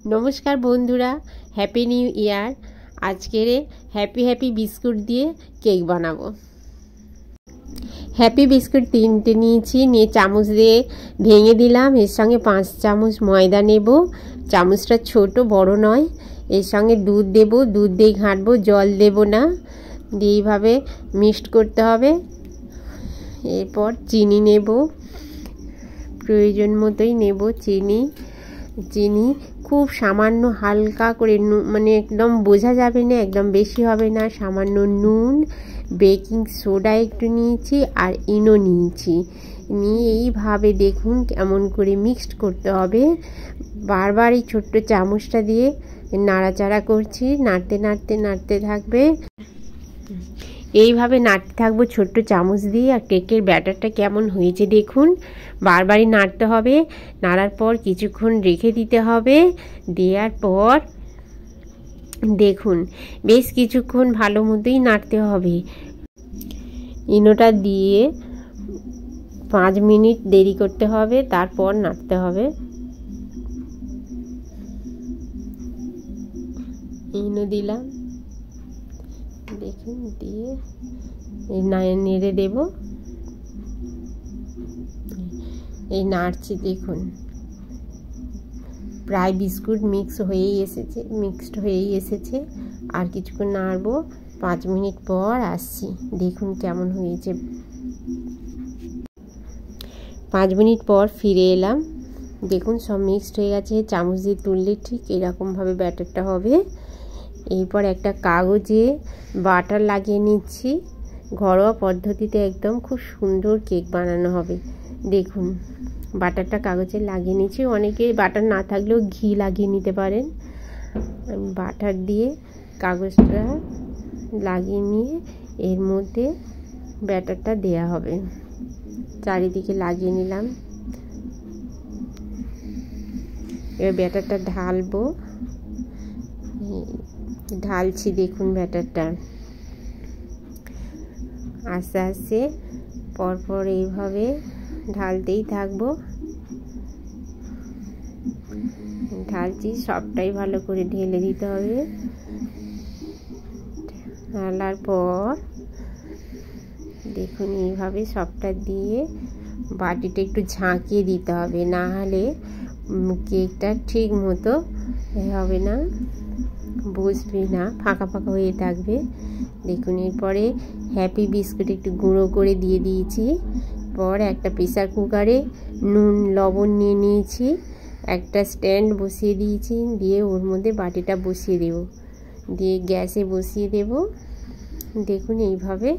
नमस्कार बंधुरा happy new year. आजकेर हैप्पी बिस्कुट दिए केक बनाबो। हैप्पी बिस्कुट 3টে নিয়েছি, নিয়ে চামচ দিয়ে ভেঙে দিলাম। এর সঙ্গে 5 চামচ ময়দা নেব। চামচটা ছোট বড় নয়। এর সঙ্গে দুধ দেব, দুধ দিয়ে ঘাঁটবো, জল দেব না। দিয়ে এইভাবে মিক্সড করতে হবে। এরপর চিনি নেব, প্রয়োজন মতোই নেব চিনি। চিনি খুব সামান্য হালকা করে, মানে একদম বোঝা যাবে না, একদম বেশি হবে না। সামান্য নুন, বেকিং সোডা একটু নিয়েছি আর ইনো নিয়েছি। নিয়ে এইভাবে দেখুন কেমন করে মিক্সড করতে হবে। বারবার এই ছোট্ট চামচটা দিয়ে নাড়াচাড়া করছি, নাড়তে নাড়তে নাড়তে থাকবে। এইভাবে নাড়তে থাকবো ছোট্ট চামচ দিয়ে। আর কেকের ব্যাটারটা কেমন হয়েছে দেখুন। বারবারই নাড়তে হবে। নাড়ার পর কিছুক্ষণ রেখে দিতে হবে। দেওয়ার পর দেখুন বেশ কিছুক্ষণ ভালো মতোই নাড়তে হবে। ইনোটা দিয়ে 5 মিনিট দেরি করতে হবে, তারপর নাড়তে হবে। ইনো দিলাম, দেখুন, দিয়ে নেড়ে দেব। এই নাড়ছি দেখুন, প্রায় বিস্কুট মিক্সড হয়েই এসেছে। আর কিছুক্ষণ নাড়বো। 5 মিনিট পর আসছি, দেখুন কেমন হয়েছে। 5 মিনিট পর ফিরে এলাম। দেখুন সব মিক্সড হয়ে গেছে। চামচ দিয়ে তুললে ঠিক এরকমভাবে ব্যাটারটা হবে। এরপর একটা কাগজে বাটার লাগিয়ে নিচ্ছি। ঘরোয়া পদ্ধতিতে একদম খুব সুন্দর কেক বানানো হবে। দেখুন বাটারটা কাগজে লাগিয়ে নিচ্ছি। অনেকে বাটার না থাকলেও ঘি লাগিয়ে নিতে পারেন। আমি বাটার দিয়ে কাগজটা লাগিয়ে নিয়ে এর মধ্যে ব্যাটারটা দেয়া হবে। চারিদিকে লাগিয়ে নিলাম। এবার ব্যাটারটা ঢালবো। ঢালছি দেখুন ব্যাটারটা আস্তে আস্তে পরপর এইভাবে ঢালতেই থাকবো। ঢালছি, সবটাই ভালো করে ঢেলে দিতে হবে। ঢালার পর দেখুন এইভাবে সবটা দিয়ে বাটিটা একটু ঝাঁকিয়ে দিতে হবে, না হলে কেকটা ঠিক মতো হবে না, বসবে না, ফাঁকা ফাঁকা হয়ে থাকবে। দেখুন এরপরে হ্যাপি বিস্কুট একটু গুঁড়ো করে দিয়ে দিয়েছি। পর একটা প্রেসার কুকারে নুন লবণ নিয়ে নিয়েছি। একটা স্ট্যান্ড বসিয়ে দিয়েছি। দিয়ে ওর মধ্যে বাটিটা বসিয়ে দেব। দিয়ে গ্যাসে বসিয়ে দেব। দেখুন এইভাবে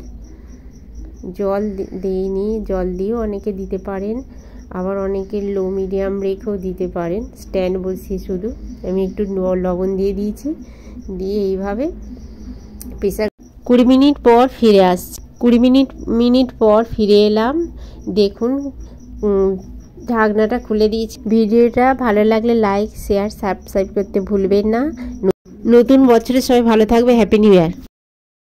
জল দিইনি, জল দিয়েও অনেকে দিতে পারেন, আবার অনেকে লো মিডিয়াম রেখেও দিতে পারেন। স্ট্যান্ড বসিয়ে শুধু আমি একটু লবণ দিয়ে দিয়েছি। দিয়ে এইভাবে প্রেসার 20 মিনিট পর ফিরে আসছি। 20 মিনিট পর ফিরে এলাম। দেখুন ঢাকনাটা খুলে দিয়েছি। ভিডিওটা ভালো লাগলে লাইক শেয়ার সাবস্ক্রাইব করতে ভুলবেন না। নতুন বছরে সবাই ভালো থাকবে। Happy new year.